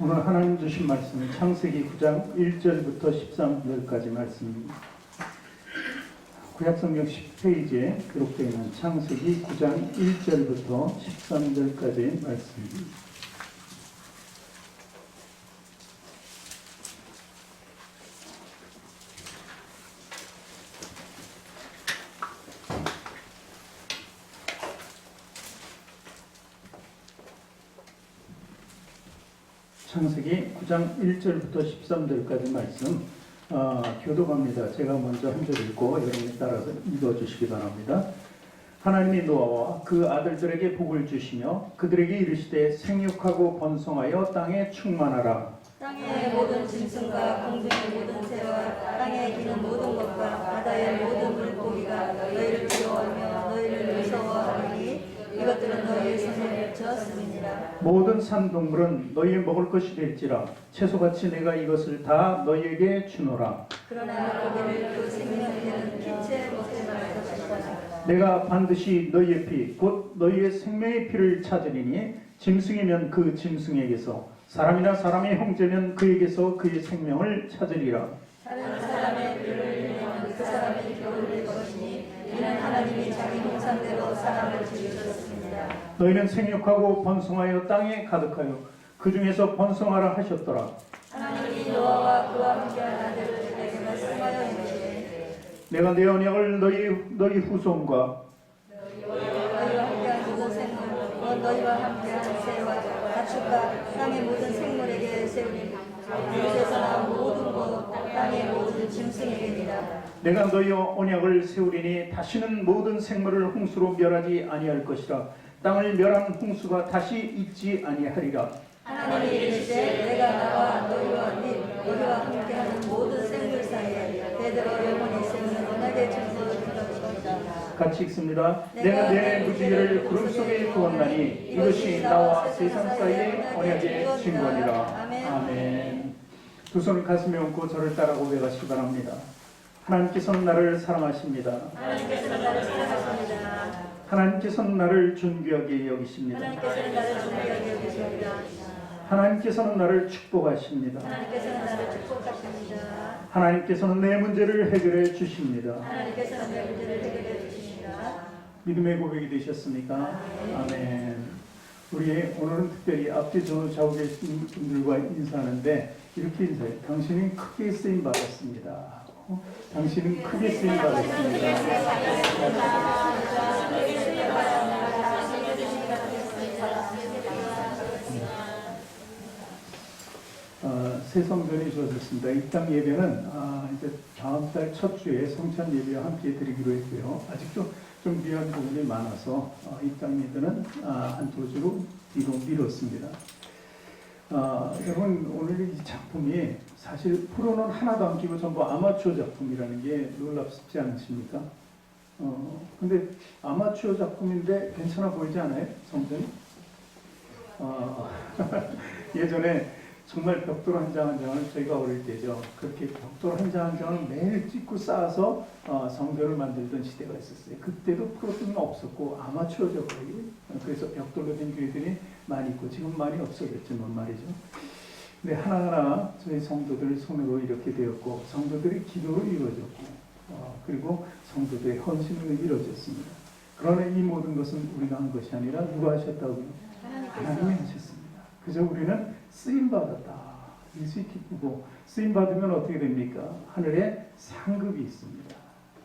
오늘 하나님 주신 말씀은 창세기 9장 1절부터 13절까지 말씀입니다. 구약성경 10페이지에 기록되어 있는 창세기 9장 1절부터 13절까지 말씀입니다. 창세기 9장 1절부터 13절까지 말씀 교독합니다. 제가 먼저 한 절 읽고 여러분이 따라서 읽어주시기 바랍니다. 하나님이 노아와 그 아들들에게 복을 주시며 그들에게 이르시되 생육하고 번성하여 땅에 충만하라. 땅의 모든 짐승과 공중의 모든 새와 땅에 기는 모든 것과 바다의 모든 물고기가 너희를 두려워하며 너희를 무서워하리니 이것들은 너희의 손에 졌음이니라. 모든 산동물은 너희의 먹을 것이 될지라 채소같이 내가 이것을 다 너희에게 주노라. 그러나 고기를 그 생명에는 기체 먹지 말 것이다. 내가 반드시 너희의 피 곧 너희의 생명의 피를 찾으리니 짐승이면 그 짐승에게서 사람이나 사람의 형제면 그에게서 그의 생명을 찾으리라. 다른 사람의 피를 흘리면 그 사람의 피를 흘릴 것이니 이는 하나님이 자기 형상대로 사람을 지으셨습니다. 너희는 생육하고 번성하여 땅에 가득하여 그 중에서 번성하라 하셨더라. 하나님이 노아와 그와 함께한 아들들에게 말씀하여 이르시되 내가 내 언약을 너희 후손과 너희와 함께한 모든 생물 곧 너희와 함께한 새와 가축과 땅의 모든 생물에게 세우니 그곳에서 나온 모든 것 땅의 모든 짐승에게니라. 내가 너희 언약을 세우리니 다시는 모든 생물을 홍수로 멸하지 아니할 것이라. 땅을 멸한 홍수가 다시 있지 아니하리라. 하나님이 이르시되 내가 나와 너희와 함께하는 모든 생물 사이에 대대로 영원히 세우는 언약의 증거를 들을 것이다. 같이 읽습니다. 내가 내 무지개를 구름 속에 두었나니 이것이 나와 세상 사이의 언약의 증거니라. 아멘. 두 손을 가슴에 얹고 저를 따라 고백하시기 바랍니다. 하나님께서는 나를 사랑하십니다. 하나님께서는 나를 사랑하십니다. 하나님께서는 나를 존귀하게 여기십니다. 하나님께서는 나를 존귀하게 여기십니다. 하나님께서는 나를 축복하십니다. 하나님께서는 나를 축복하십니다. 하나님께서는 내 문제를 해결해 주십니다. 하나님께서는 내 문제를 해결해 주십니다. 믿음의 고백이 되셨습니까? 아멘. 우리 오늘은 특별히 앞뒤 좌우 계신 분들과 인사하는데 이렇게 인사해요. 당신은 크게 쓰임 받았습니다. 당신은 크게 쓰임 받았습니다. 새 성전이 주어졌습니다. 입당 예배는 이제 다음 달 첫 주에 성찬 예배와 함께 드리기로 했고요. 아직도 좀 미흡한 부분이 많아서 입당 예배는 한 두 주로 뒤로 미뤘습니다. 여러분 오늘 이 작품이 사실 프로는 하나도 안 끼고 전부 아마추어 작품이라는 게 놀랍지 않으십니까? 근데 아마추어 작품인데 괜찮아 보이지 않아요? 성전이? 예전에 정말 벽돌 한 장 한 장을 저희가 어릴 때죠. 그렇게 벽돌 한 장 한 장을 매일 찍고 쌓아서 성전을 만들던 시대가 있었어요. 그때도 프로는 없었고 아마추어죠 거의. 그래서 벽돌로 된 교회들이 많이 있고 지금 많이 없어졌지만 말이죠. 근데 하나하나 저희 성도들 손으로 이렇게 되었고 성도들이 기도로 이루어졌고 그리고 성도들의 헌신으로 이루어졌습니다. 그러나 이 모든 것은 우리가 한 것이 아니라 누가 하셨다고요? 하나님이 하셨습니다. 그저 우리는 쓰임받았다. 일시 기쁘고 쓰임받으면 어떻게 됩니까? 하늘에 상급이 있습니다.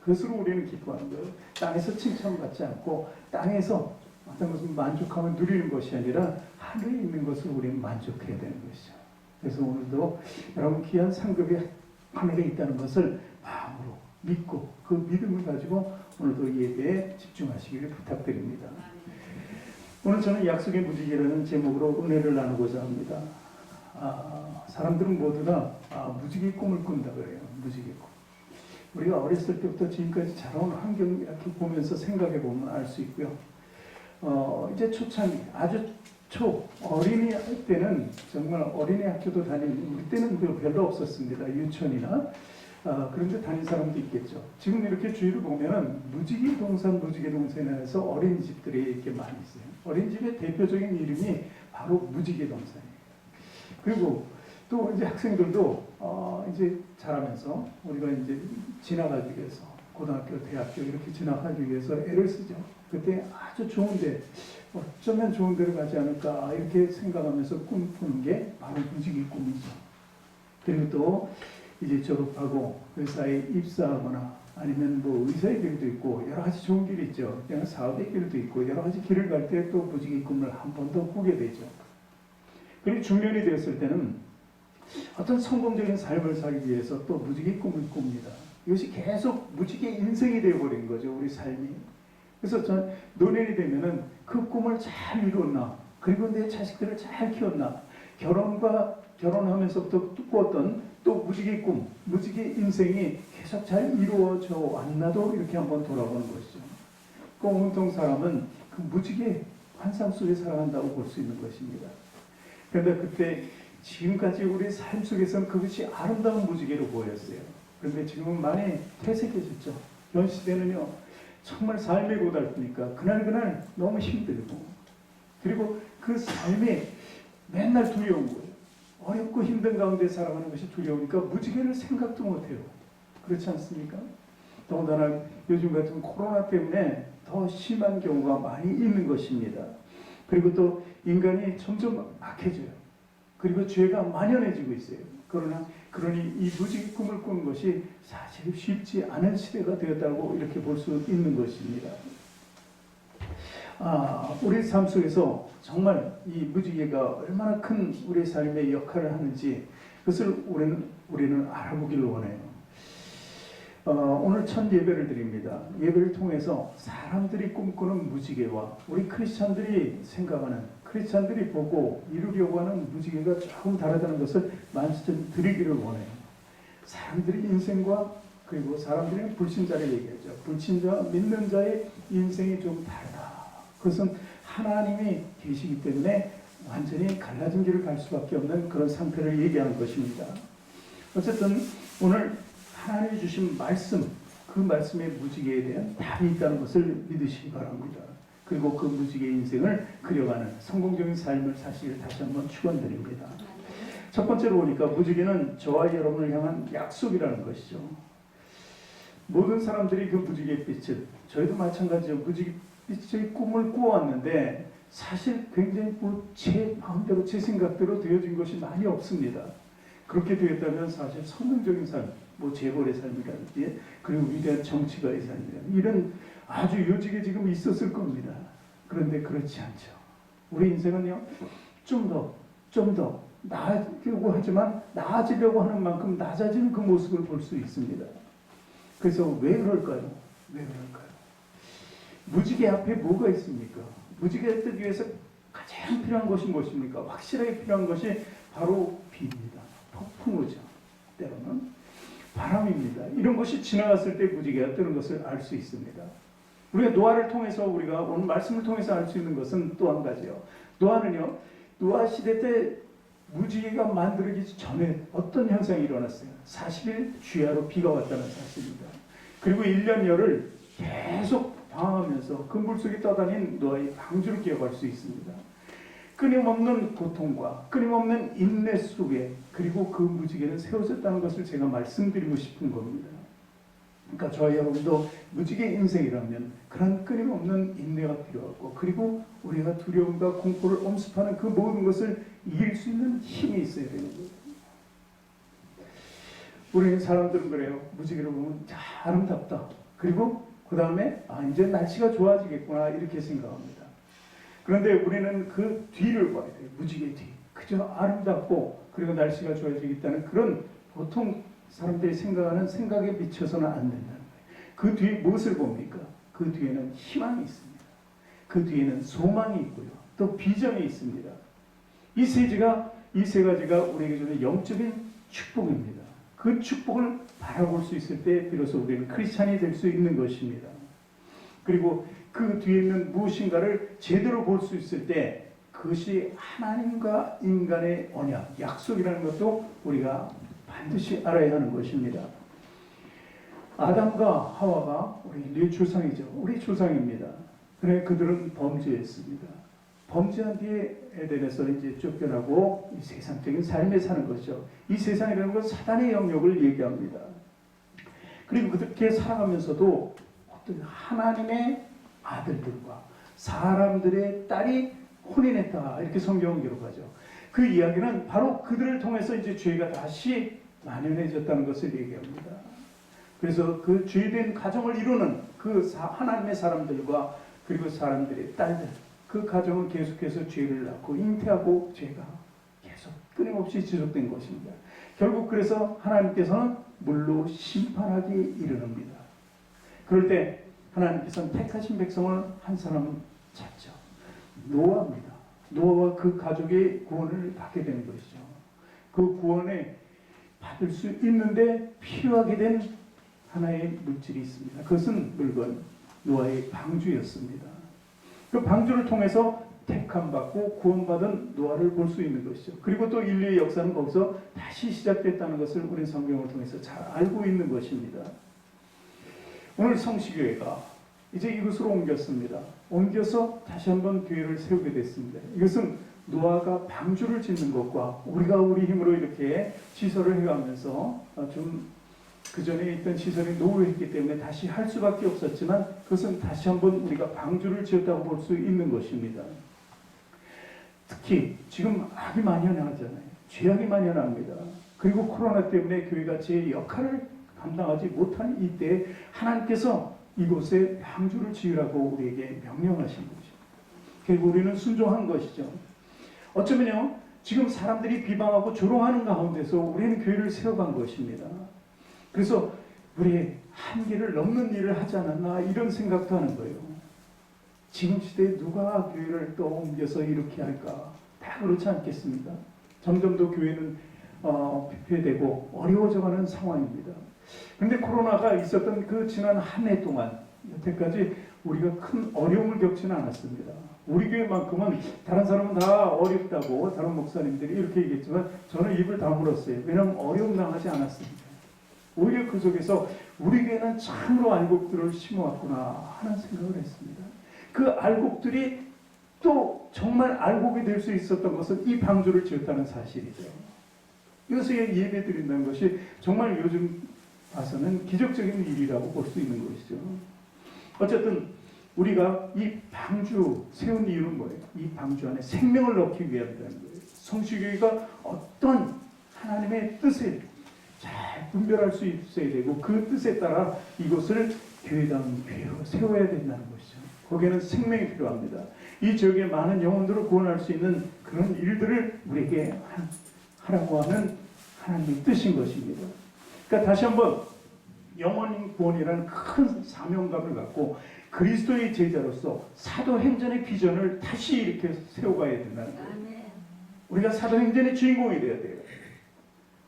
그것으로 우리는 기뻐하는 거예요. 땅에서 칭찬받지 않고 땅에서 어떤 것을 만족하면 누리는 것이 아니라 하늘에 있는 것을 우리는 만족해야 되는 것이죠. 그래서 오늘도 여러분 귀한 상급이 하늘에 있다는 것을 마음으로 믿고 그 믿음을 가지고 오늘도 예배에 집중하시기를 부탁드립니다. 오늘 저는 약속의 무지개라는 제목으로 은혜를 나누고자 합니다. 사람들은 모두 다 무지개 꿈을 꾼다 그래요. 무지개 꿈. 우리가 어렸을 때부터 지금까지 자라온 환경 이렇게 보면서 생각해 보면 알 수 있고요. 이제 초창기, 아주 어린이 때는 정말 어린이 학교도 다니는, 우리 때는 별로 없었습니다. 유치원이나. 그런데 다닌 사람도 있겠죠. 지금 이렇게 주위를 보면은 무지개 동산에서 어린이집들이 이렇게 많이 있어요. 어린이집의 대표적인 이름이 바로 무지개 동산이에요. 그리고 또 이제 학생들도 이제 자라면서 우리가 이제 지나가기 위해서 고등학교, 대학교 이렇게 지나가기 위해서 애를 쓰죠. 그때 아주 좋은데 어쩌면 좋은 데로 가지 않을까 이렇게 생각하면서 꿈꾸는 게 바로 무직의 꿈이죠. 그리고 또 이제 졸업하고 회사에 입사하거나 아니면 뭐 의사의 길도 있고 여러 가지 좋은 길이 있죠. 그냥 사업의 길도 있고 여러 가지 길을 갈 때 또 무직의 꿈을 한 번 더 꾸게 되죠. 그리고 중년이 되었을 때는 어떤 성공적인 삶을 살기 위해서 또 무직의 꿈을 꿉니다. 이것이 계속 무직의 인생이 되어버린 거죠, 우리 삶이. 그래서 전 노년이 되면은 그 꿈을 잘 이루었나, 그리고 내 자식들을 잘 키웠나, 결혼하면서부터 꾸었던 또 무직의 꿈, 무직의 인생이 계속 잘 이루어져 왔나도 이렇게 한번 돌아보는 것이죠. 그 온통 사람은 그 무직의 환상 속에 살아간다고 볼 수 있는 것입니다. 그런데 그때 지금까지 우리 삶 속에서는 그것이 아름다운 무지개로 보였어요. 그런데 지금은 많이 퇴색해졌죠. 현 시대는요, 정말 삶의 고달프니까 그날그날 너무 힘들고, 그리고 그 삶이 맨날 두려운 거예요. 어렵고 힘든 가운데 살아가는 것이 두려우니까 무지개를 생각도 못해요. 그렇지 않습니까? 더군다나 요즘 같은 코로나 때문에 더 심한 경우가 많이 있는 것입니다. 그리고 또 인간이 점점 악해져요. 그리고 죄가 만연해지고 있어요. 그러니 이 무지개 꿈을 꾸는 것이 사실 쉽지 않은 시대가 되었다고 이렇게 볼 수 있는 것입니다. 우리 삶 속에서 정말 이 무지개가 얼마나 큰 우리 삶의 역할을 하는지 그것을 우리는 알아보기를 원해요. 오늘 첫 예배를 드립니다. 예배를 통해서 사람들이 꿈꾸는 무지개와 우리 크리스찬들이 생각하는, 크리스찬들이 보고 이루려고 하는 무지개가 조금 다르다는 것을 말씀드리기를 원해요. 사람들의 인생과 그리고 사람들이 불신자를 얘기하죠. 불신자와 믿는 자의 인생이 좀 다르다. 그것은 하나님이 계시기 때문에 완전히 갈라진 길을 갈 수밖에 없는 그런 상태를 얘기하는 것입니다. 어쨌든 오늘 하나님이 주신 말씀, 그 말씀의 무지개에 대한 답이 있다는 것을 믿으시기 바랍니다. 그리고 그 무지개의 인생을 그려가는 성공적인 삶을 사시기를 다시 한번 축원드립니다. 첫 번째로 보니까 무지개는 저와 여러분을 향한 약속이라는 것이죠. 모든 사람들이 그 무지개의 빛을, 저희도 마찬가지죠. 무지개 빛의 꿈을 꾸어왔는데 사실 굉장히 제 마음대로 제 생각대로 되어진 것이 많이 없습니다. 그렇게 되었다면 사실 성공적인 삶, 재벌의 삶이라든지 그리고 위대한 정치가의 삶이라든지 이런 아주 요직에 지금 있었을 겁니다. 그런데 그렇지 않죠. 우리 인생은요, 좀 더 나아지려고 하지만 나아지려고 하는 만큼 낮아지는 그 모습을 볼 수 있습니다. 그래서 왜 그럴까요? 무지개 앞에 뭐가 있습니까? 무지개를 뜨기 위해서 가장 필요한 것이 무엇입니까? 확실하게 필요한 것이 바로 비입니다. 폭풍우죠. 때로는 바람입니다. 이런 것이 지나갔을 때 무지개가 뜨는 것을 알 수 있습니다. 우리가 노아를 통해서 우리가 오늘 말씀을 통해서 알 수 있는 것은 또 한 가지요. 노아는요, 노아 시대 때 무지개가 만들어지기 전에 어떤 현상이 일어났어요? 40일 주야로 비가 왔다는 사실입니다. 그리고 1년 열을 계속 방황하면서 그 물속에 떠다닌 노아의 방주를 기억할 수 있습니다. 끊임없는 고통과 끊임없는 인내 속에 그리고 그 무지개는 세워졌다는 것을 제가 말씀드리고 싶은 겁니다. 그러니까 저와 여러분도 무지개 인생이라면 그런 끊임없는 인내가 필요하고 그리고 우리가 두려움과 공포를 엄습하는 그 모든 것을 이길 수 있는 힘이 있어야 되는 거예요. 우리는 사람들은 그래요. 무지개를 보면 아름답다. 그리고 그 다음에 이제 날씨가 좋아지겠구나 이렇게 생각합니다. 그런데 우리는 그 뒤를 봐야 돼요. 무지개 뒤. 그저 아름답고 그리고 날씨가 좋아지겠다는 그런 보통 사람들이 생각하는 생각에 미쳐서는 안 된다는 거예요. 그 뒤에 무엇을 봅니까? 그 뒤에는 희망이 있습니다. 그 뒤에는 소망이 있고요. 또 비전이 있습니다. 이 세 가지가 우리에게 주는 영적인 축복입니다. 그 축복을 바라볼 수 있을 때 비로소 우리는 크리스찬이 될 수 있는 것입니다. 그리고 그 뒤에 있는 무엇인가를 제대로 볼 수 있을 때 그것이 하나님과 인간의 언약, 약속이라는 것도 우리가 반드시 알아야 하는 것입니다. 아담과 하와가 우리 조상이죠. 우리 조상입니다. 그래 그들은 범죄했습니다. 범죄한 뒤에 에덴에서 이제 쫓겨나고 이 세상적인 삶에 사는 거죠. 이 세상이라는 건 사단의 영역을 얘기합니다. 그리고 그렇게 살아가면서도 어떤 하나님의 아들들과 사람들의 딸이 혼인했다, 이렇게 성경은 기록하죠. 그 이야기는 바로 그들을 통해서 이제 죄가 다시 만연해졌다는 것을 얘기합니다. 그래서 그 죄된 가정을 이루는 그 하나님의 사람들과 그리고 사람들의 딸들, 그 가정은 계속해서 죄를 낳고 잉태하고 죄가 계속 끊임없이 지속된 것입니다. 결국 그래서 하나님께서는 물로 심판하기 이르릅니다. 그럴 때 하나님께서는 택하신 백성을 한 사람은 찾죠. 노아입니다. 노아와 그 가족의 구원을 받게 되는 것이죠. 그 구원에 받을 수 있는데 필요하게 된 하나의 물질이 있습니다. 그것은 물건, 노아의 방주였습니다. 그 방주를 통해서 택함받고 구원받은 노아를 볼 수 있는 것이죠. 그리고 또 인류의 역사는 거기서 다시 시작됐다는 것을 우리 성경을 통해서 잘 알고 있는 것입니다. 오늘 성시교회가 이제 이곳으로 옮겼습니다. 옮겨서 다시 한번 교회를 세우게 됐습니다. 이것은 노아가 방주를 짓는 것과 우리가 우리 힘으로 이렇게 시설을 해가면서 좀 그전에 있던 시설이 노후했기 때문에 다시 할 수밖에 없었지만 그것은 다시 한번 우리가 방주를 지었다고 볼 수 있는 것입니다. 특히 지금 악이 만연하잖아요. 죄악이 만연합니다. 그리고 코로나 때문에 교회가 제 역할을 감당하지 못하는 이때 하나님께서 이곳에 방주를 지으라고 우리에게 명령하신 것입니다. 결국 우리는 순종한 것이죠. 어쩌면요, 지금 사람들이 비방하고 조롱하는 가운데서 우리는 교회를 세워간 것입니다. 그래서 우리 한계를 넘는 일을 하지 않았나 이런 생각도 하는 거예요. 지금 시대에 누가 교회를 또 옮겨서 이렇게 할까? 다 그렇지 않겠습니까? 점점 더 교회는 피폐되고 어려워져가는 상황입니다. 그런데 코로나가 있었던 그 지난 한 해 동안 여태까지 우리가 큰 어려움을 겪지는 않았습니다. 우리 교회만큼은 다른 사람은 다 어렵다고 다른 목사님들이 이렇게 얘기했지만 저는 입을 다물었어요. 왜냐하면 어려움 당하지 않았습니다. 오히려 그 속에서 우리 교회는 참으로 알곡들을 심어왔구나 하는 생각을 했습니다. 그 알곡들이 또 정말 알곡이 될 수 있었던 것은 이 방주를 지었다는 사실이죠. 이것을 예배 드린다는 것이 정말 요즘 봐서는 기적적인 일이라고 볼 수 있는 것이죠. 어쨌든 우리가 이 방주 세운 이유는 뭐예요? 이 방주 안에 생명을 넣기 위함이라는 거예요. 성시교회가 어떤 하나님의 뜻을 잘 분별할 수 있어야 되고 그 뜻에 따라 이곳을 교회다운 교회로 세워야 된다는 것이죠. 거기에는 생명이 필요합니다. 이 지역에 많은 영혼들을 구원할 수 있는 그런 일들을 우리에게 하라고 하는 하나님의 뜻인 것입니다. 그러니까 다시 한번 영혼 구원이라는 큰 사명감을 갖고 그리스도의 제자로서 사도행전의 비전을 다시 이렇게 세워가야 된다는 거예요. 우리가 사도행전의 주인공이 되어야 돼요.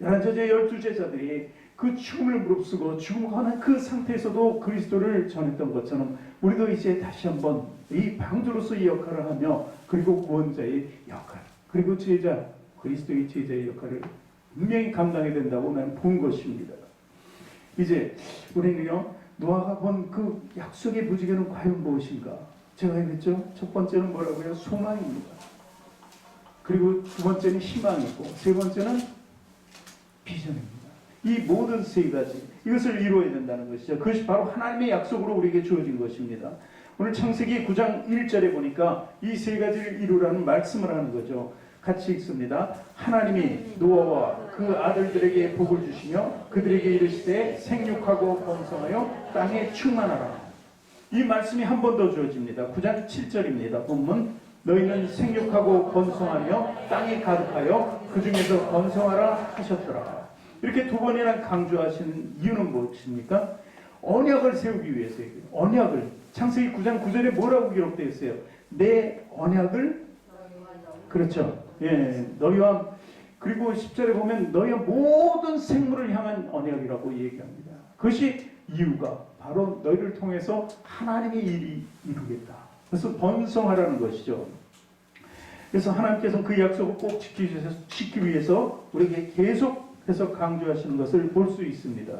11제자 12제자들이 그 죽음을 무릅쓰고 죽음하는 그 상태에서도 그리스도를 전했던 것처럼 우리도 이제 다시 한번 이 방주로서 이 역할을 하며 그리고 구원자의 역할 그리고 제자 그리스도의 제자의 역할을 분명히 감당해야 된다고 나는 본 것입니다. 이제 우리는요 노아가 본 그 약속의 무지개는 과연 무엇인가? 제가 얘기했죠. 첫 번째는 뭐라고요? 소망입니다. 그리고 두 번째는 희망이고 세 번째는 비전입니다. 이 모든 세 가지 이것을 이루어야 된다는 것이죠. 그것이 바로 하나님의 약속으로 우리에게 주어진 것입니다. 오늘 창세기 9장 1절에 보니까 이 세 가지를 이루라는 말씀을 하는 거죠. 같이 읽습니다. 하나님이 노아와 그 아들들에게 복을 주시며 그들에게 이르시되 생육하고 번성하여 땅에 충만하라. 이 말씀이 한 번 더 주어집니다. 9장 7절입니다. 본문 너희는 생육하고 번성하며 땅에 가득하여 그 중에서 번성하라 하셨더라. 이렇게 두 번이나 강조하시는 이유는 무엇입니까? 언약을 세우기 위해서예요. 언약을 창세기 9장 9절에 뭐라고 기록되어 있어요? 내 언약을 그렇죠. 예, 너희와 그리고 10절에 보면 너희와 모든 생물을 향한 언약이라고 얘기합니다. 그것이 이유가 바로 너희를 통해서 하나님의 일이 이루겠다. 그래서 번성하라는 것이죠. 그래서 하나님께서는 그 약속을 꼭 지키기 위해서 우리에게 계속해서 강조하시는 것을 볼 수 있습니다.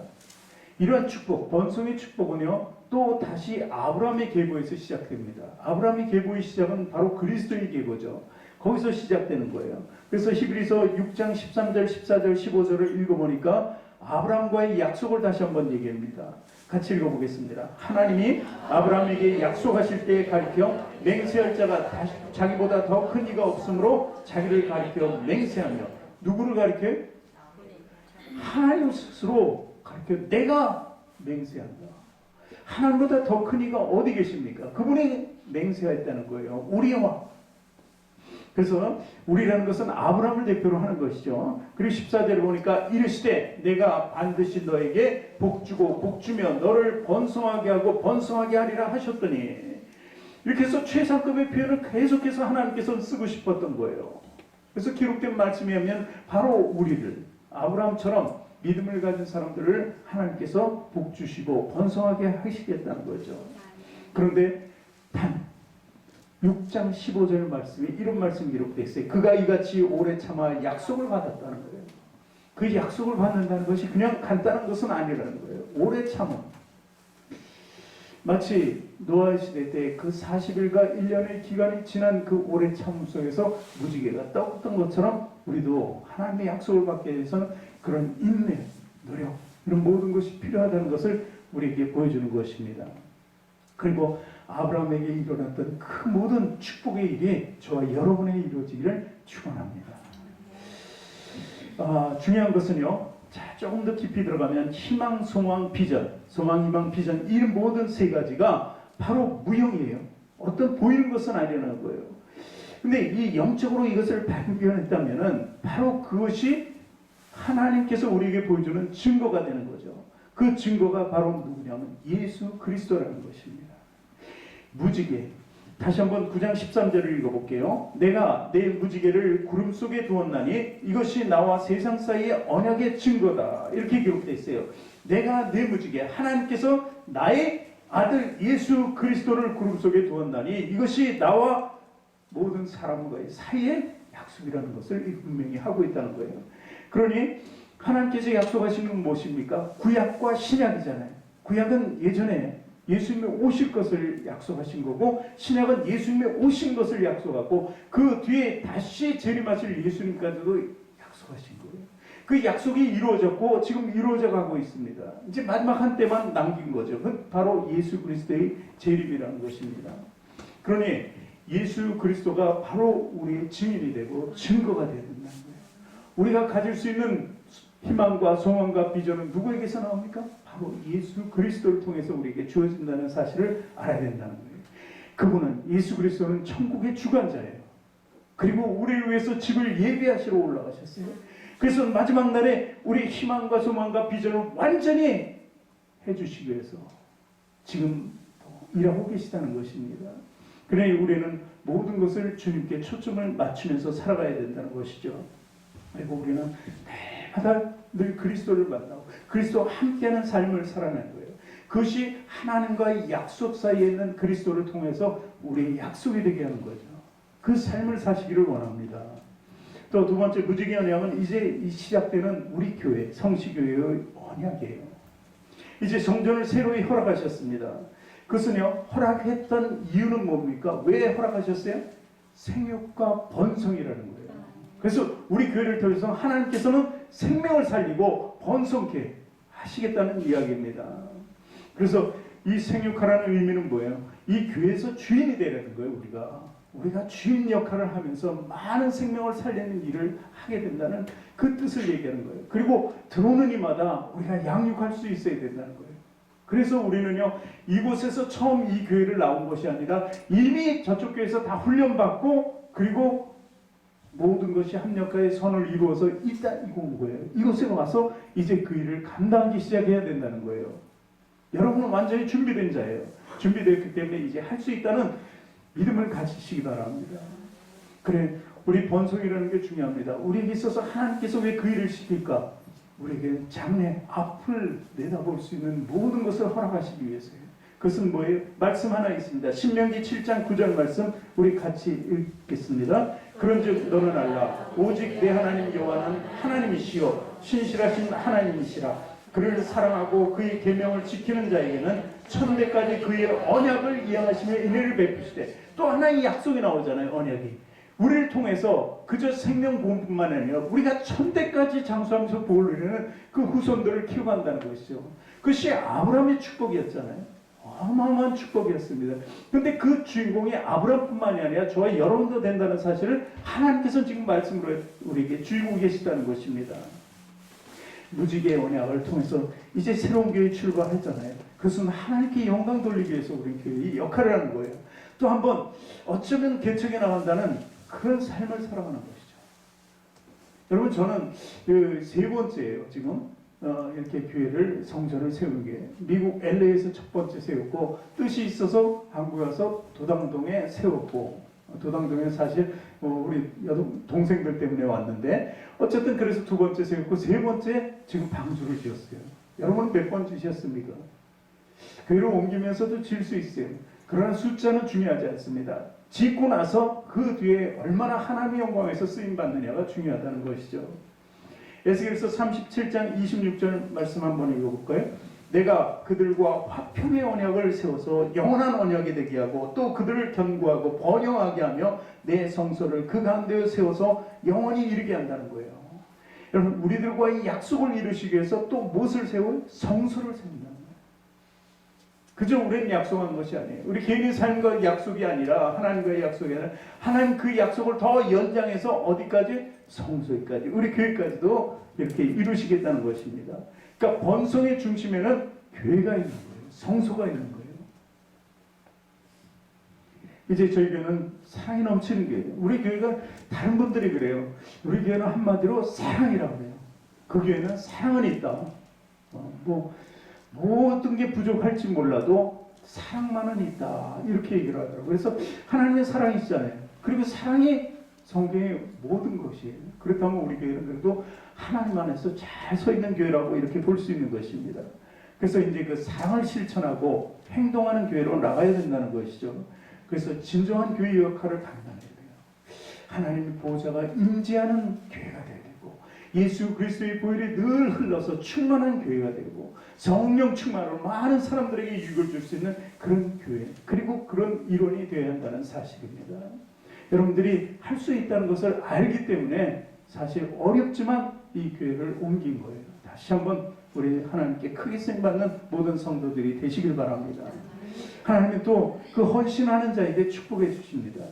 이러한 축복, 번성의 축복은요, 또 다시 아브라함의 계보에서 시작됩니다. 아브라함의 계보의 시작은 바로 그리스도의 계보죠. 거기서 시작되는 거예요. 그래서 히브리서 6장 13절, 14절, 15절을 읽어보니까 아브라함과의 약속을 다시 한번 얘기합니다. 같이 읽어보겠습니다. 하나님이 아브라함에게 약속하실 때에 가리켜 맹세할 자가 자기보다 더 큰 이가 없으므로 자기를 가리켜 맹세하며, 누구를 가리켜요? 하나님 스스로 가리켜 내가 맹세한다. 하나님보다 더 큰 이가 어디 계십니까? 그분이 맹세했다는 거예요. 우리와. 그래서 우리라는 것은 아브라함을 대표로 하는 것이죠. 그리고 14절을 보니까 이르시되 내가 반드시 너에게 복주고 복주며 너를 번성하게 하고 번성하게 하리라 하셨더니, 이렇게 해서 최상급의 표현을 계속해서 하나님께서 쓰고 싶었던 거예요. 그래서 기록된 말씀에 하면 바로 우리를, 아브라함처럼 믿음을 가진 사람들을 하나님께서 복주시고 번성하게 하시겠다는 거죠. 그런데 단 6장 15절 말씀에 이런 말씀이 기록되어 있어요. 그가 이같이 오래 참아 약속을 받았다는 거예요. 그 약속을 받는다는 것이 그냥 간단한 것은 아니라는 거예요. 오래 참음. 마치 노아 시대 때 그 40일과 1년의 기간이 지난 그 오래 참음 속에서 무지개가 떴던 것처럼 우리도 하나님의 약속을 받기 위해서는 그런 인내, 노력, 이런 모든 것이 필요하다는 것을 우리에게 보여주는 것입니다. 그리고 아브라함에게 일어났던 그 모든 축복의 일이 저와 여러분에게 이루어지기를 축원합니다. 중요한 것은요, 자, 조금 더 깊이 들어가면 희망, 소망, 비전, 소망, 희망, 비전, 이 모든 세 가지가 바로 무형이에요. 어떤 보이는 것은 아니라는 거예요. 근데 이 영적으로 이것을 발견했다면은 바로 그것이 하나님께서 우리에게 보여주는 증거가 되는 거죠. 그 증거가 바로 누구냐면 예수 그리스도라는 것입니다. 무지개. 다시 한번 9장 13절을 읽어볼게요. 내가 내 무지개를 구름 속에 두었나니 이것이 나와 세상 사이의 언약의 증거다. 이렇게 기록되어 있어요. 내가 내 무지개, 하나님께서 나의 아들 예수 그리스도를 구름 속에 두었나니 이것이 나와 모든 사람과의 사이의 약속이라는 것을 분명히 하고 있다는 거예요. 그러니 하나님께서 약속하신 건 무엇입니까? 구약과 신약이잖아요. 구약은 예전에 예수님이 오실 것을 약속하신 거고, 신약은 예수님이 오신 것을 약속하고 그 뒤에 다시 재림하실 예수님까지도 약속하신 거예요. 그 약속이 이루어졌고 지금 이루어져 가고 있습니다. 이제 마지막 한때만 남긴 거죠. 그건 바로 예수 그리스도의 재림이라는 것입니다. 그러니 예수 그리스도가 바로 우리의 증인이 되고 증거가 되어야 된다는 거예요. 우리가 가질 수 있는 희망과 소망과 비전은 누구에게서 나옵니까? 바로 예수 그리스도를 통해서 우리에게 주어진다는 사실을 알아야 된다는 거예요. 그분은, 예수 그리스도는 천국의 주관자예요. 그리고 우리를 위해서 집을 예비하시러 올라가셨어요. 그래서 마지막 날에 우리 희망과 소망과 비전을 완전히 해주시기 위해서 지금 일하고 계시다는 것입니다. 그러니 우리는 모든 것을 주님께 초점을 맞추면서 살아가야 된다는 것이죠. 그리고 우리는 매일마다 늘 그리스도를 만나고 그리스도와 함께하는 삶을 살아내는 거예요. 그것이 하나님과의 약속 사이에 있는 그리스도를 통해서 우리의 약속이 되게 하는 거죠. 그 삶을 사시기를 원합니다. 또 두 번째 무지개 언약은 이제 시작되는 우리 교회, 성시교회의 언약이에요. 이제 성전을 새로이 허락하셨습니다. 그것은요, 허락했던 이유는 뭡니까? 왜 허락하셨어요? 생육과 번성이라는 거예요. 그래서 우리 교회를 통해서 하나님께서는 생명을 살리고 번성케 하시겠다는 이야기입니다. 그래서 이 생육하라는 의미는 뭐예요? 이 교회에서 주인이 되라는 거예요. 우리가 주인 역할을 하면서 많은 생명을 살리는 일을 하게 된다는 그 뜻을 얘기하는 거예요. 그리고 들어오는 이마다 우리가 양육할 수 있어야 된다는 거예요. 그래서 우리는요, 이곳에서 처음 이 교회를 나온 것이 아니라 이미 저쪽 교회에서 다 훈련받고 그리고 모든 것이 합력하여 선을 이루어서 일단 이곳 온 거예요. 이곳에 와서 이제 그 일을 감당하기 시작해야 된다는 거예요. 여러분은 완전히 준비된 자예요. 준비되었기 때문에 이제 할 수 있다는 믿음을 가지시기 바랍니다. 그래, 우리 번성이라는 게 중요합니다. 우리에게 있어서 하나님께서 왜 그 일을 시킬까? 우리에게 장래, 앞을 내다볼 수 있는 모든 것을 허락하시기 위해서요. 그것은 뭐예요? 말씀 하나 있습니다. 신명기 7장 9절 말씀 우리 같이 읽겠습니다. 그런즉 너는 알라 오직 내 하나님 여호와는 하나님이시요 신실하신 하나님이시라. 그를 사랑하고 그의 계명을 지키는 자에게는 천대까지 그의 언약을 이행하시며 은혜를 베푸시되, 또 하나의 약속이 나오잖아요. 언약이 우리를 통해서 그저 생명보험뿐만 아니라 우리가 천대까지 장수하면서 복을 누리는 그 후손들을 키워간다는 것이죠. 그것이 아브라함의 축복이었잖아요. 어마어마한 축복이었습니다. 근데 그 주인공이 아브라함뿐만이 아니라 저와 여러분도 된다는 사실을 하나님께서 지금 말씀으로 우리에게 주고 계시다는 것입니다. 무지개의 언약을 통해서 이제 새로운 교회 출발했잖아요. 그것은 하나님께 영광 돌리기 위해서 우리 교회의 역할을 하는 거예요. 또 한번 어쩌면 개척에 나간다는 그런 삶을 살아가는 것이죠. 여러분, 저는 그 세 번째예요. 지금 이렇게 교회를, 성전을 세운 게 미국 LA에서 첫 번째 세웠고, 뜻이 있어서 한국에 와서 도당동에 세웠고, 도당동에 사실 우리 동생들 때문에 왔는데, 어쨌든 그래서 두 번째 세웠고, 세 번째 지금 방주를 지었어요. 여러분 몇 번 지셨습니까? 교회를 옮기면서도 질 수 있어요. 그러나 숫자는 중요하지 않습니다. 짓고 나서 그 뒤에 얼마나 하나님의 영광에서 쓰임받느냐가 중요하다는 것이죠. 에스겔서 37장 26절 말씀 한번 읽어볼까요? 내가 그들과 화평의 언약을 세워서 영원한 언약이 되게 하고, 또 그들을 견고하고 번영하게 하며 내 성소를 그 가운데에 세워서 영원히 이르게 한다는 거예요. 여러분, 우리들과의 약속을 이루시기 위해서 또 무엇을 세워요? 성소를 세운다는 거예요. 그저 우리는 약속한 것이 아니에요. 우리 개인의 삶과 약속이 아니라 하나님과의 약속이 아니라, 하나님 그 약속을 더 연장해서 어디까지? 성소까지, 우리 교회까지도 이렇게 이루시겠다는 것입니다. 그러니까 번성의 중심에는 교회가 있는 거예요. 성소가 있는 거예요. 이제 저희 교회는 사랑이 넘치는 교회예요. 우리 교회가 다른 분들이 그래요. 우리 교회는 한마디로 사랑이라고 해요. 그 교회는 사랑은 있다. 모든 게 부족할지 몰라도 사랑만은 있다. 이렇게 얘기를 하더라고요. 그래서 하나님의 사랑이시잖아요. 그리고 사랑이 성경의 모든 것이에요. 그렇다면 우리 교회는 그래도 하나님 안에서 잘 서 있는 교회라고 이렇게 볼 수 있는 것입니다. 그래서 이제 그 사랑을 실천하고 행동하는 교회로 나가야 된다는 것이죠. 그래서 진정한 교회 역할을 감당해야 돼요. 하나님의 보호자가 임재하는 교회가 되야 되고, 예수 그리스도의 보혈이 늘 흘러서 충만한 교회가 되고, 성령 충만으로 많은 사람들에게 유익을 줄 수 있는 그런 교회, 그리고 그런 일원이 되어야 한다는 사실입니다. 여러분들이 할 수 있다는 것을 알기 때문에 사실 어렵지만 이 교회를 옮긴 거예요. 다시 한번 우리 하나님께 크게 쓰임받는 모든 성도들이 되시길 바랍니다. 하나님은 또 그 헌신하는 자에게 축복해 주십니다.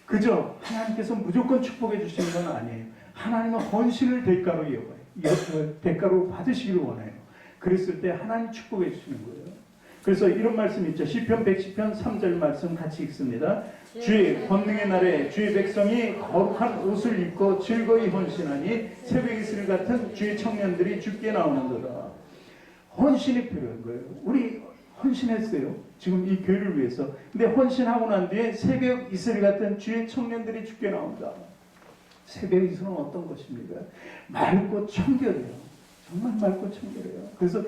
그저 하나님께서 무조건 축복해 주시는 건 아니에요. 하나님은 헌신을 대가로 여겨요. 대가로 받으시기를 원해요. 그랬을 때 하나님 축복해 주시는 거예요. 그래서 이런 말씀 있죠. 시편 110편 3절 말씀 같이 읽습니다. 주의 권능의 날에 주의 백성이 거룩한 옷을 입고 즐거이 헌신하니 새벽 이슬 같은 주의 청년들이 주께 나오는도다. 헌신이 필요한 거예요. 우리 헌신했어요. 지금 이 교회를 위해서. 근데 헌신하고 난 뒤에 새벽 이슬 같은 주의 청년들이 주께 나온다. 새벽 이슬은 어떤 것입니까? 맑고 청결해요. 정말 맑고 청결해요. 그래서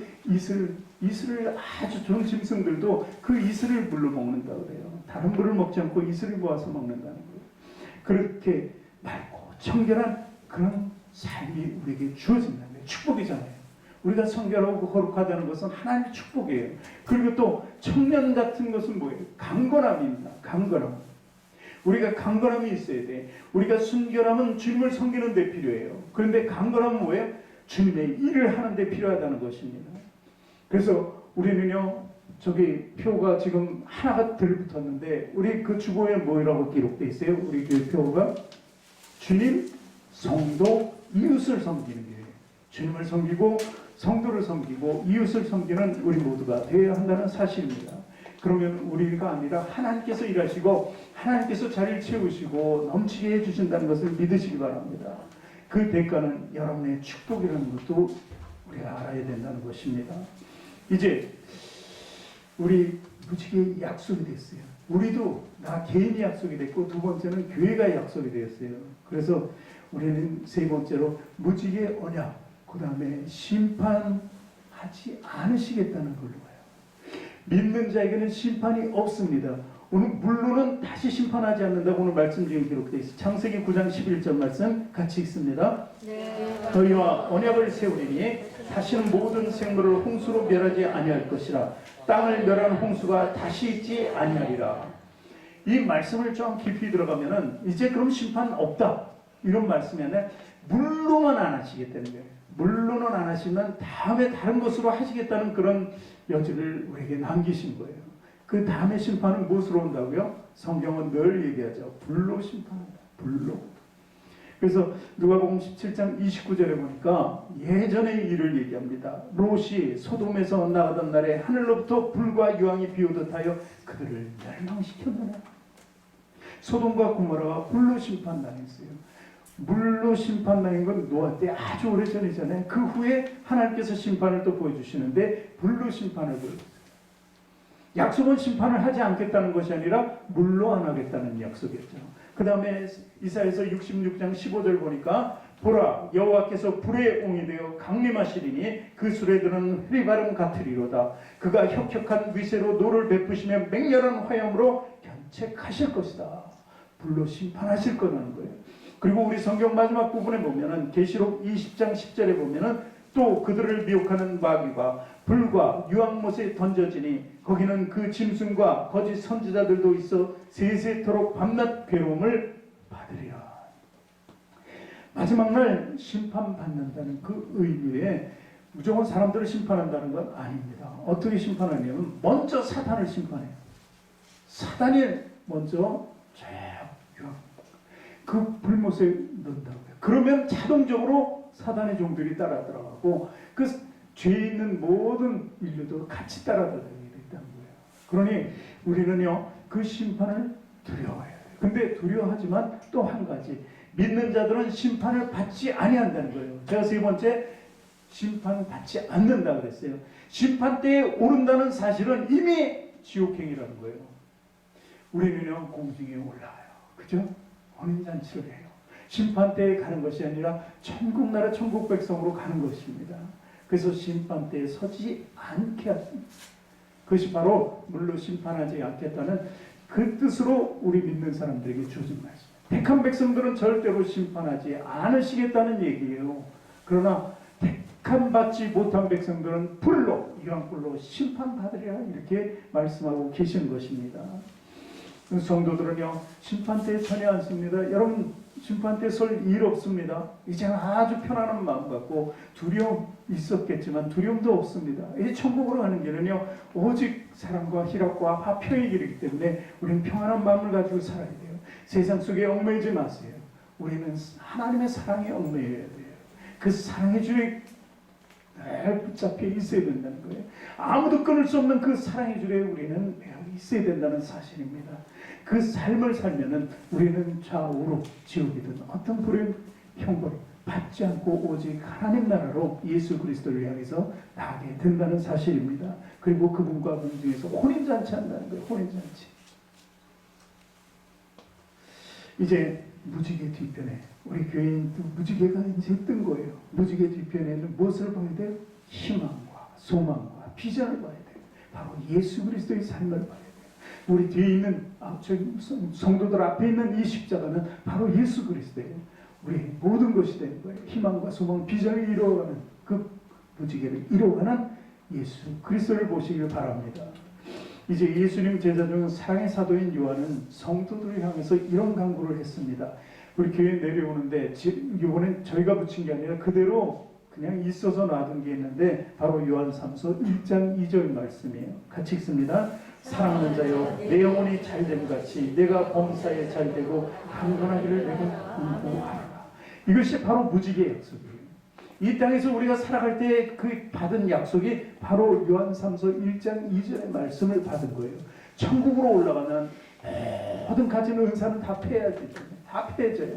이슬을 아주 좋은 짐승들도 그 이슬을 물로 먹는다고 그래요. 다른 물을 먹지 않고 이슬을 모아서 먹는다는 거예요. 그렇게 맑고 청결한 그런 삶이 우리에게 주어진다는 거예요. 축복이잖아요. 우리가 성결하고 거룩하다는 것은 하나님의 축복이에요. 그리고 또 청년 같은 것은 뭐예요? 강건함입니다. 강건함. 우리가 강건함이 있어야 돼. 우리가 순결함은 주님을 섬기는 데 필요해요. 그런데 강건함은 뭐예요? 주님의 일을 하는 데 필요하다는 것입니다. 그래서 우리는요, 저기 표가 지금 하나가 덜 붙었는데, 우리 그 주보에 뭐라고 기록되어 있어요? 우리 교회 표가 주님, 성도, 이웃을 섬기는 거예요. 주님을 섬기고 성도를 섬기고 이웃을 섬기는 우리 모두가 되어야 한다는 사실입니다. 그러면 우리가 아니라 하나님께서 일하시고 하나님께서 자리를 채우시고 넘치게 해주신다는 것을 믿으시기 바랍니다. 그 대가는 여러분의 축복이라는 것도 우리가 알아야 된다는 것입니다. 이제 우리 무지개 약속이 됐어요. 우리도 나 개인이 약속이 됐고, 두 번째는 교회가 약속이 되었어요. 그래서 우리는 세 번째로 무지개 언약, 그 다음에 심판하지 않으시겠다는 걸로 봐요. 믿는 자에게는 심판이 없습니다. 오늘 물로는 다시 심판하지 않는다고 오늘 말씀 중에 기록되어 있어요. 창세기 9장 11절 말씀 같이 읽습니다. 너희와 언약을 세우리니 다시는 모든 생물을 홍수로 멸하지 아니할 것이라. 땅을 멸하는 홍수가 다시 있지 아니하리라. 이 말씀을 좀 깊이 들어가면은 이제 그럼 심판 없다 이런 말씀이 아니라 물로만 안 하시겠다는 거예요. 물로는 안 하시면 다음에 다른 것으로 하시겠다는 그런 여지를 우리에게 남기신 거예요. 그 다음에 심판은 무엇으로 온다고요? 성경은 늘 얘기하죠. 불로 심판한다. 불로. 그래서 누가복음 17장 29절에 보니까 예전의 일을 얘기합니다. 롯이 소돔에서 나가던 날에 하늘로부터 불과 유황이 비오듯 하여 그들을 멸망시켰느냐. 소돔과 고모라가 불로 심판당했어요. 물로 심판당한 건 노아 때 아주 오래전이잖아요. 그 후에 하나님께서 심판을 또 보여주시는데 불로 심판을 보여주세요. 약속은 심판을 하지 않겠다는 것이 아니라 물로 안 하겠다는 약속이었죠. 그 다음에 이사야서 66장 15절 보니까 보라 여호와께서 불의 옹이 되어 강림하시리니 그 수레들은 흐리바람 같으리로다. 그가 혁혁한 위세로 노를 베푸시며 맹렬한 화염으로 견책하실 것이다. 불로 심판하실 거라는 거예요. 그리고 우리 성경 마지막 부분에 보면은 계시록 20장 10절에 보면은 또 그들을 미혹하는 마귀가 불과 유황못에 던져지니 거기는 그 짐승과 거짓 선지자들도 있어 세세토록 밤낮 괴로움을 받으리라. 마지막 날 심판받는다는 그 의미에 무조건 사람들을 심판한다는 건 아닙니다. 어떻게 심판하냐면 먼저 사탄을 심판해요. 사단이 먼저 그 불못에 넣는다고요. 그러면 자동적으로 사단의 종들이 따라 들어가고 그 죄 있는 모든 인류도 같이 따라 들어가게 됐다는 거예요. 그러니 우리는요 그 심판을 두려워해요. 근데 두려워하지만 또 한 가지 믿는 자들은 심판을 받지 아니한다는 거예요. 제가 세 번째 심판 받지 않는다 그랬어요. 심판 때에 오른다는 사실은 이미 지옥행이라는 거예요. 우리는요 공중에 올라가요. 그죠? 혼인잔치를 해요. 심판 때에 가는 것이 아니라 천국 나라 천국 백성으로 가는 것입니다. 그래서 심판 때에 서지 않게 하십니다. 그것이 바로 물로 심판하지 않겠다는 그 뜻으로 우리 믿는 사람들에게 주어진 말씀입니다. 택한 백성들은 절대로 심판하지 않으시겠다는 얘기예요. 그러나 택한 받지 못한 백성들은 불로 유황불로 심판받으리라 이렇게 말씀하고 계시는 것입니다. 성도들은요 심판 때에 전혀 않습니다. 여러분 심판 때 설 일 없습니다. 이제는 아주 편안한 마음 갖고 두려움 있었겠지만 두려움도 없습니다. 이 천국으로 가는 길은요 오직 사랑과 희락과 화평의 길이기 때문에 우리는 평안한 마음을 가지고 살아야 돼요. 세상 속에 얽매이지 마세요. 우리는 하나님의 사랑에 얽매여야 돼요. 그 사랑의 줄에 늘 붙잡혀 있어야 된다는 거예요. 아무도 끊을 수 없는 그 사랑의 줄에 우리는 매여 있어야 된다는 사실입니다. 그 삶을 살면은 우리는 좌우로 지옥이든 어떤 불행 형벌 받지 않고 오직 하나님 나라로 예수 그리스도를 향해서 나가게 된다는 사실입니다. 그리고 그분과 그분 중에서 혼인잔치 한다는 거예요. 혼인잔치. 이제 무지개 뒤편에 우리 교인도 무지개가 이제 뜬 거예요. 무지개 뒤편에는 무엇을 봐야 돼요? 희망과 소망과 비전을 봐야 돼요. 바로 예수 그리스도의 삶을 봐야 돼요. 우리 뒤에 있는 성도들 앞에 있는 이 십자가는 바로 예수 그리스도예요. 우리 모든 것이 되는 거예요. 희망과 소망, 비전을 이루어가는 그 무지개를 이루어가는 예수 그리스도를 보시길 바랍니다. 이제 예수님 제자 중 사랑의 사도인 요한은 성도들을 향해서 이런 강구를 했습니다. 우리 교회에 내려오는데 이번엔 저희가 붙인 게 아니라 그대로 그냥 있어서 놔둔 게 있는데 바로 요한삼서 1장 2절 말씀이에요. 같이 읽습니다. 사랑하는 자여 내 영혼이 잘됨 같이 내가 범사에 잘되고 강건하기를 내가 응고하라. 이것이 바로 무지개 약속이에요. 이 땅에서 우리가 살아갈 때 그 받은 약속이 바로 요한삼서 1장 2절의 말씀을 받은 거예요. 천국으로 올라가면 모든 가진 은사는 다 패야지. 다 패해져요.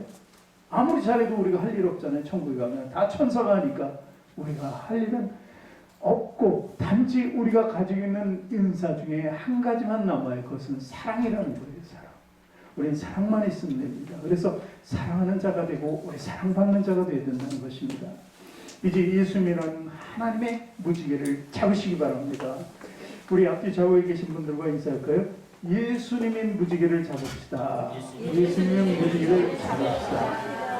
아무리 잘해도 우리가 할 일 없잖아요. 천국에 가면 다 천사가 하니까 우리가 할 일은 없고 단지 우리가 가지고 있는 은사 중에 한 가지만 남아요. 그것은 사랑이라는 거예요. 사랑. 우리는 사랑만 있으면 됩니다. 그래서 사랑하는 자가 되고 우리 사랑받는 자가 되어야 된다는 것입니다. 이제 예수님이라는 하나님의 무지개를 잡으시기 바랍니다. 우리 앞뒤 좌우에 계신 분들과 인사할까요? 예수님인 무지개를 잡읍시다. 예수님인 무지개를 잡읍시다.